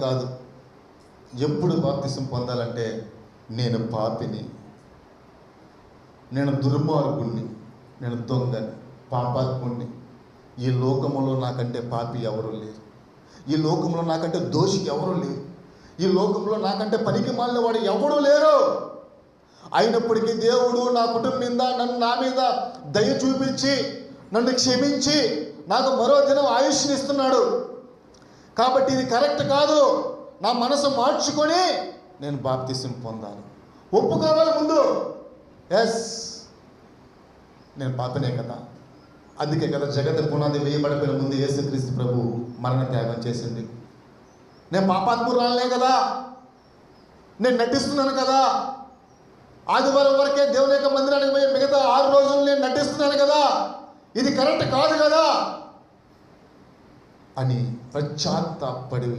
కాదు, ఎప్పుడు బాప్తిసం పొందాలంటే నేను పాపిని, నేను దుర్మార్గుణ్ణి, నేను దొంగని, పాపాత్ముణ్ణి. ఈ లోకంలో నాకంటే పాపి ఎవరు లేరు, ఈ లోకంలో నాకంటే దోషి ఎవరు లేరు, ఈ లోకంలో నాకంటే పనికి మాలిన వాడు ఎవడూ లేరు. అయినప్పటికీ దేవుడు నా కుటుంబం మీద, నా మీద దయ చూపించి నన్ను క్షమించి నాకు మరో దినం ఆయుష్ని ఇస్తున్నాడు. కాబట్టి ఇది కరెక్ట్ కాదు. నా మనసు మార్చుకొని నేను బాప్తిసం పొందాలి, ఒప్పుకోవాలి ముందు. ఎస్, నేను పాపనే కదా. అందుకే కదా జగత్ పునాది వేయబడిపోయిన ముందు యేసుక్రీస్తు ప్రభు మరణ త్యాగం చేసింది. నేను పాపాత్మురాలనే కదా, నేను నటిస్తున్నాను కదా, ఆదివారం వరకే దేవుని యొక్క మందిరానికి పోయి మిగతా 6 రోజులు నేను నటిస్తున్నాను కదా, ఇది కరెక్ట్ కాదు కదా అని పశ్చాత్తాపడి